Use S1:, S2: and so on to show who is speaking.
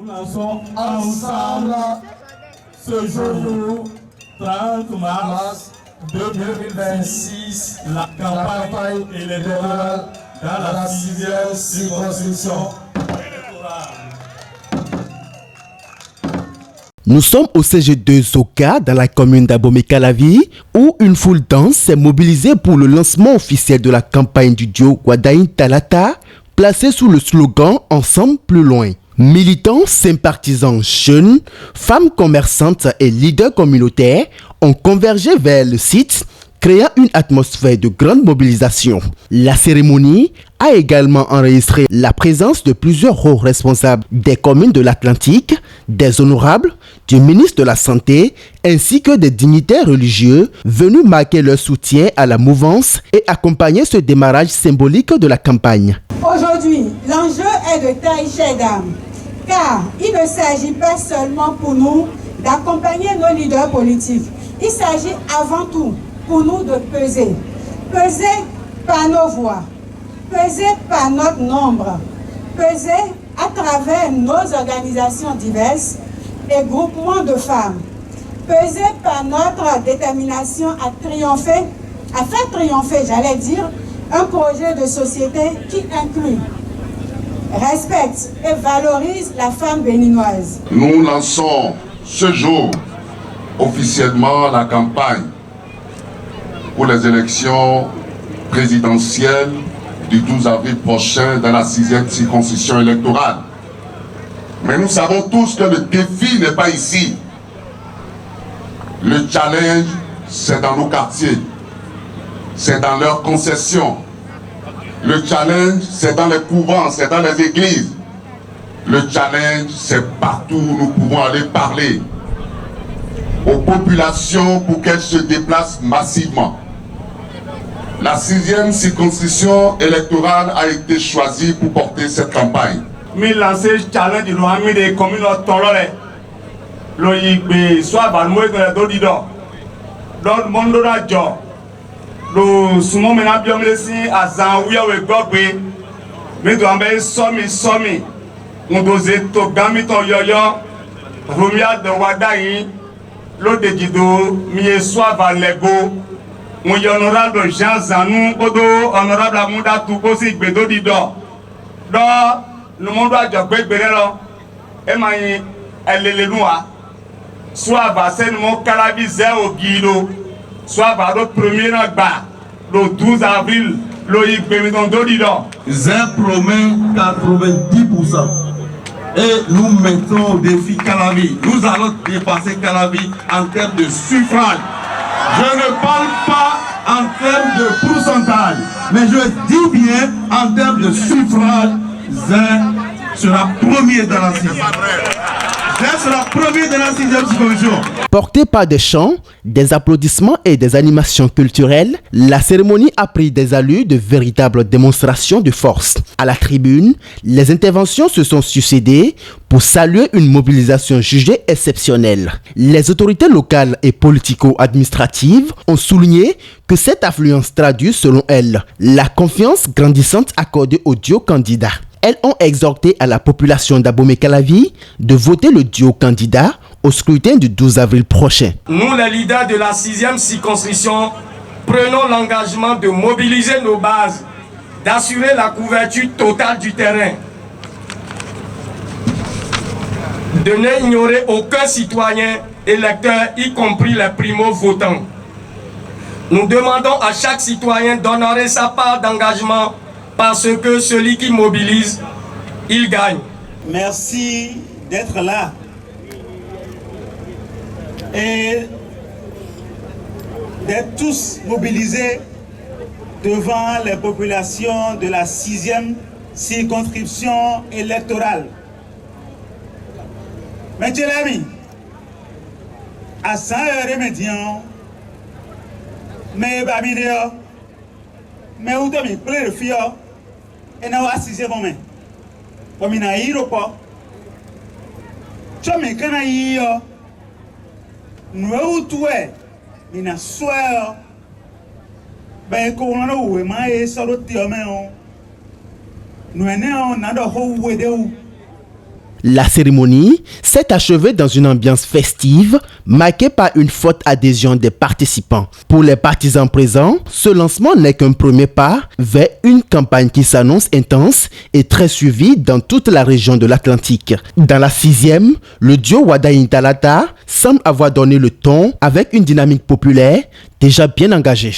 S1: lançons ensemble ce jour 30 mars 2026 la campagne électorale dans la 6e circonscription électorale.
S2: Nous sommes au CG2 Zoka dans la commune d'Abomey-Calavi où une foule dense s'est mobilisée pour le lancement officiel de la campagne du duo Guadaïn Talata placée sous le slogan « Ensemble plus loin ». Militants, sympathisants, jeunes, femmes commerçantes et leaders communautaires ont convergé vers le site, créant une atmosphère de grande mobilisation. La cérémonie a également enregistré la présence de plusieurs hauts responsables des communes de l'Atlantique, des honorables, du ministre de la Santé, ainsi que des dignitaires religieux venus marquer leur soutien à la mouvance et accompagner ce démarrage symbolique de la campagne.
S3: Aujourd'hui, l'enjeu est de taille, chère dame, car il ne s'agit pas seulement pour nous d'accompagner nos leaders politiques. Il s'agit avant tout pour nous de peser par nos voix, peser par notre nombre, peser à travers nos organisations diverses et groupements de femmes, peser par notre détermination à triompher, à faire triompher, j'allais dire, un projet de société qui inclut, respecte et valorise la femme béninoise.
S4: Nous lançons ce jour officiellement la campagne pour les élections présidentielles du 12 avril prochain dans la 6e circonscription électorale. Mais nous savons tous que le défi n'est pas ici. Le challenge, c'est dans nos quartiers, c'est dans leurs concessions. Le challenge, c'est dans les couvents, c'est dans les églises. Le challenge, c'est partout où nous pouvons aller parler aux populations pour qu'elles se déplacent massivement. La 6e circonscription électorale a été choisie pour porter cette campagne.
S1: Mi lancé challenge du ami des communes tolorées. Lo yigbe soit balmo de dodido. Don mondo na jo. Lo sumo mena biomlesi azan wiya we gbogbe. Mi do ambe somi. Ndoze to gami to yoyo. Romia de wadayin. Lo dejido mi soit valego. Mon honorable Jean Zanou, Odo, honorable Amouda Toukosi, Gbedo Dido. Do, le monde a déjà Gbedberelo, Emaï, elle est le noir. Soit va c'est mon Calabi au Guido, soit va le premier Nagba, le 12 avril, Loïc Bémidon Dodido.
S5: Zé promet 90%. Et nous mettons au défi Calavi. Nous allons dépasser Calavi en termes de suffrage. Je ne parle pas en termes de pourcentage, mais je dis bien en termes de suffrage, Zin sera premier dans la 6e. Zin sera premier dans la 6e circonscription.
S2: Portée par des chants, des applaudissements et des animations culturelles, la cérémonie a pris des allures de véritables démonstrations de force. À la tribune, les interventions se sont succédées pour saluer une mobilisation jugée exceptionnelle. Les autorités locales et politico-administratives ont souligné que cette affluence traduit, selon elles, la confiance grandissante accordée au duo candidat. Elles ont exhorté à la population d'Abomey-Calavi de voter le duo candidat au scrutin du 12 avril prochain.
S6: Nous, les leaders de la 6e circonscription, prenons l'engagement de mobiliser nos bases, d'assurer la couverture totale du terrain, de n'ignorer aucun citoyen électeur, y compris les primo-votants. Nous demandons à chaque citoyen d'honorer sa part d'engagement parce que celui qui mobilise, il gagne.
S7: Merci d'être là et d'être tous mobilisés devant les populations de la 6e circonscription électorale. Mais tu l'as mis à 100 heures médian, mais babidéo, mais où t'as mis plein de filles et n'a pas 6e moment. Comme il n'a pas eu tu as mis quand il y a nous où tu es, il n'a soeur, ben qu'on a où mais sur le théâtre nous on a de où et de où
S2: La cérémonie s'est achevée dans une ambiance festive, marquée par une forte adhésion des participants. Pour les partisans présents, ce lancement n'est qu'un premier pas vers une campagne qui s'annonce intense et très suivie dans toute la région de l'Atlantique. Dans la 6e, le duo Wadayin Talata semble avoir donné le ton avec une dynamique populaire déjà bien engagée.